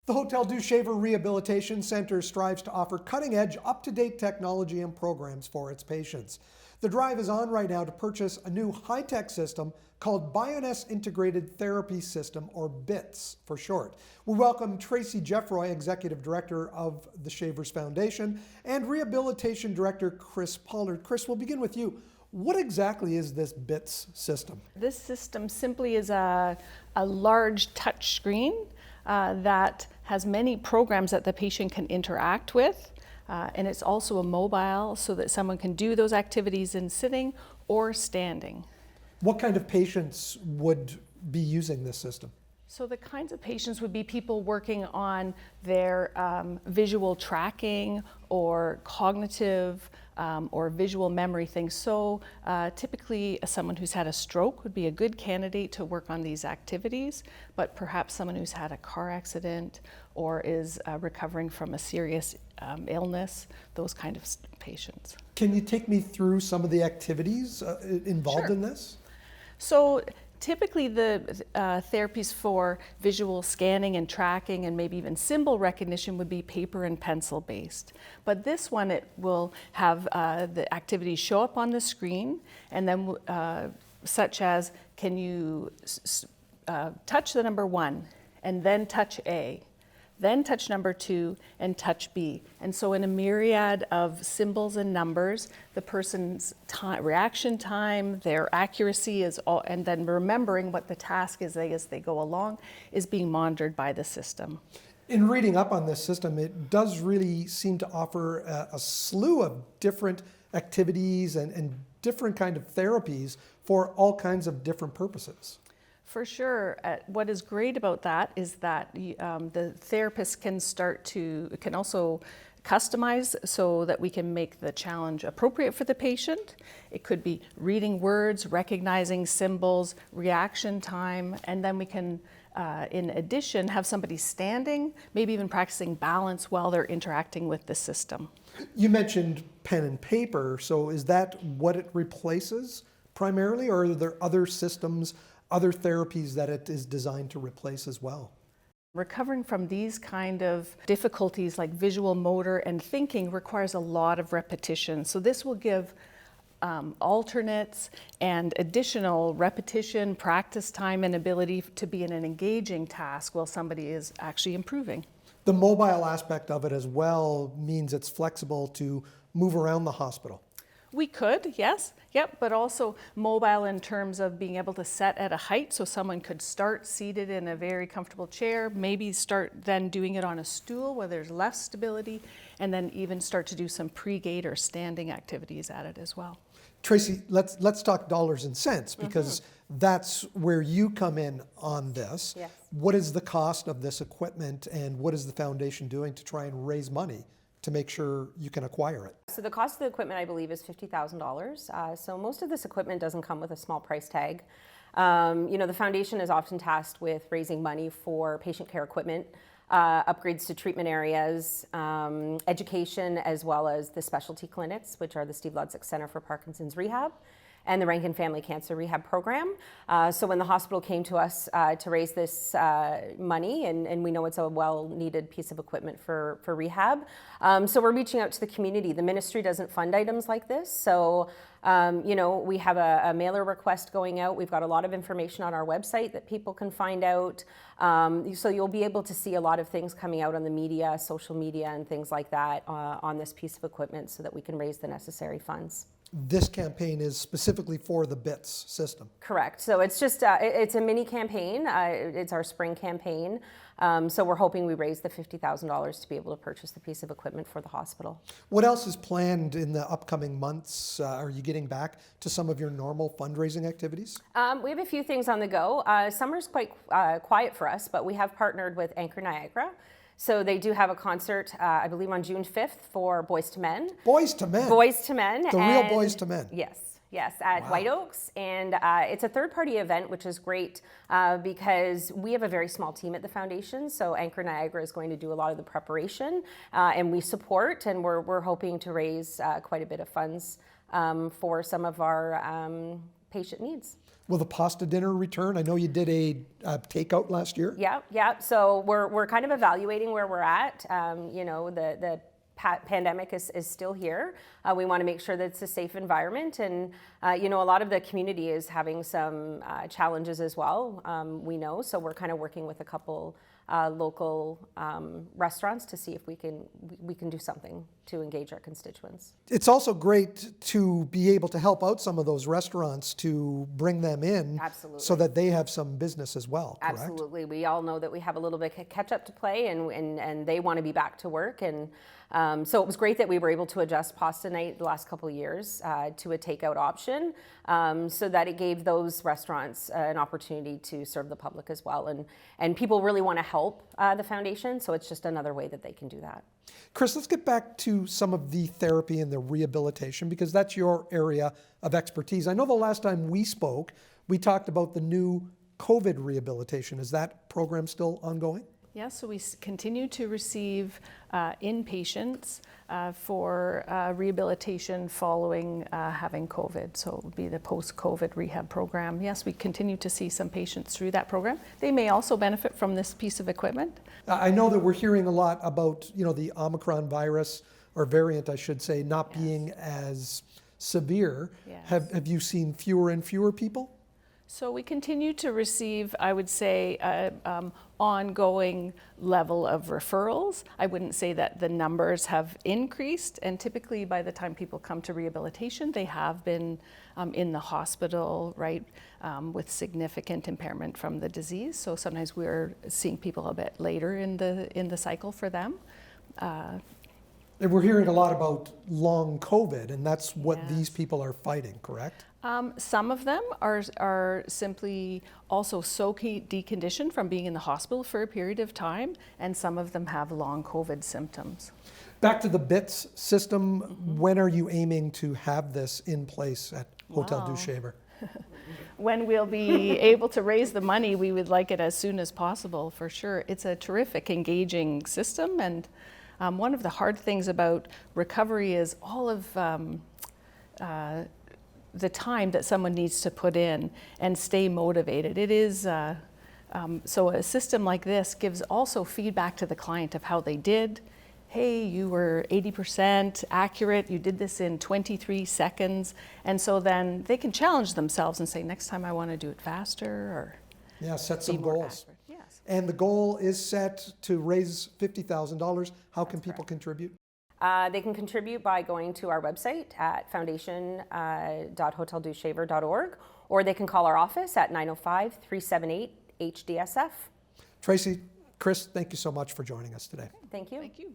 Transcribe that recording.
The Hotel Dieu Shaver Rehabilitation Center strives to offer cutting-edge, up-to-date technology and programs for its patients. The drive is on right now to purchase a new high-tech system called Bioness Integrated Therapy System, or BITS for short. We welcome Tracy Jeffroy, Executive Director of the Shavers Foundation, and Rehabilitation Director Chris Pollard. Chris, we'll begin with you. What exactly is this BITS system? This system simply is a large touch screen that has many programs that the patient can interact with. And it's also a mobile so that someone can do those activities in sitting or standing. What kind of patients would be using this system? So the kinds of patients would be people working on their visual tracking or cognitive or visual memory things. So typically someone who's had a stroke would be a good candidate to work on these activities, but perhaps someone who's had a car accident or is recovering from a serious illness, those kind of patients. Can you take me through some of the activities involved in this? So typically the therapies for visual scanning and tracking and maybe even symbol recognition would be paper and pencil based. But this one, it will have the activities show up on the screen, and then such as, can you touch the number 1 and then touch A, then touch number 2 and touch B. And so in a myriad of symbols and numbers, the person's reaction time, their accuracy is all, and then remembering what the task is as they go along, is being monitored by the system. In reading up on this system, it does really seem to offer a slew of different activities and different kind of therapies for all kinds of different purposes. For sure. What is great about that is that the therapist can also customize so that we can make the challenge appropriate for the patient. It could be reading words, recognizing symbols, reaction time, and then we can, in addition, have somebody standing, maybe even practicing balance while they're interacting with the system. You mentioned pen and paper, so is that what it replaces primarily, or are there other systems, other therapies that it is designed to replace as well? Recovering from these kind of difficulties like visual, motor, and thinking requires a lot of repetition. So this will give alternates and additional repetition, practice time, and ability to be in an engaging task while somebody is actually improving. The mobile aspect of it as well means it's flexible to move around the hospital. We could, yes, yep, but also mobile in terms of being able to set at a height, so someone could start seated in a very comfortable chair, maybe start then doing it on a stool where there's less stability, and then even start to do some pre-gait or standing activities at it as well. Tracy, let's talk dollars and cents, because that's where you come in on this. Yes. What is the cost of this equipment, and what is the foundation doing to try and raise money to make sure you can acquire it? So the cost of the equipment, I believe, is $50,000. So most of this equipment doesn't come with a small price tag. The foundation is often tasked with raising money for patient care equipment, upgrades to treatment areas, education, as well as the specialty clinics, which are the Steve Ludzik Center for Parkinson's Rehab and the Rankin Family Cancer Rehab Program. So when the hospital came to us to raise this money, and we know it's a well-needed piece of equipment for rehab, so we're reaching out to the community. The ministry doesn't fund items like this, so we have a mailer request going out. We've got a lot of information on our website that people can find out. So you'll be able to see a lot of things coming out on the media, social media, and things like that on this piece of equipment so that we can raise the necessary funds. This campaign is specifically for the BITS system. Correct. So it's just, it's a mini campaign. It's our spring campaign. So we're hoping we raise the $50,000 to be able to purchase the piece of equipment for the hospital. What else is planned in the upcoming months? Are you getting back to some of your normal fundraising activities? We have a few things on the go. Summer's quite quiet for us, but we have partnered with Anchor Niagara. So they do have a concert, I believe on June 5th for Boys to Men. Boys to Men? Boys to Men. The real Boys to Men? Yes, at White Oaks. And it's a third-party event, which is great because we have a very small team at the foundation. So Anchor Niagara is going to do a lot of the preparation, and we support, and we're hoping to raise quite a bit of funds for some of our patient needs. Will the pasta dinner return? I know you did a takeout last year. Yeah. So we're kind of evaluating where we're at. The pandemic is still here. We want to make sure that it's a safe environment, and a lot of the community is having some challenges as well. We know, so we're kind of working with a couple local restaurants to see if we can do something to engage our constituents. It's also great to be able to help out some of those restaurants to bring them in. Absolutely. So that they have some business as well, correct? Absolutely. We all know that we have a little bit of catch up to play, and they want to be back to work. And so it was great that we were able to adjust pasta night the last couple of years to a takeout option, so that it gave those restaurants an opportunity to serve the public as well. And people really want to help the foundation, so it's just another way that they can do that. Chris, let's get back to some of the therapy and the rehabilitation, because that's your area of expertise. I know the last time we spoke, we talked about the new COVID rehabilitation. Is that program still ongoing? Yes, so we continue to receive inpatients for rehabilitation following having COVID. So it would be the post-COVID rehab program. Yes, we continue to see some patients through that program. They may also benefit from this piece of equipment. I know that we're hearing a lot about, the Omicron virus, or variant, I should say, not being as severe. Yes. Have you seen fewer and fewer people? So we continue to receive, I would say, ongoing level of referrals. I wouldn't say that the numbers have increased, and typically by the time people come to rehabilitation, they have been in the hospital, right, with significant impairment from the disease. So sometimes we're seeing people a bit later in the cycle for them. And we're hearing a lot about long COVID, and that's what Yes. these people are fighting, correct? Some of them are simply also so deconditioned from being in the hospital for a period of time, and some of them have long COVID symptoms. Back to the BITS system, when are you aiming to have this in place at Hotel Dieu? When we'll be able to raise the money, we would like it as soon as possible, for sure. It's a terrific, engaging system, and one of the hard things about recovery is all of the time that someone needs to put in and stay motivated. It is, so a system like this gives also feedback to the client of how they did. Hey, you were 80% accurate, you did this in 23 seconds. And so then they can challenge themselves and say, next time I want to do it faster, or Yeah, set be some more goals. accurate. Yes. And the goal is set to raise $50,000. How can That's people correct. contribute? They can contribute by going to our website at foundation.hoteldieuxshaver.org, or they can call our office at 905-378-HDSF. Tracy, Chris, thank you so much for joining us today. Thank you. Thank you.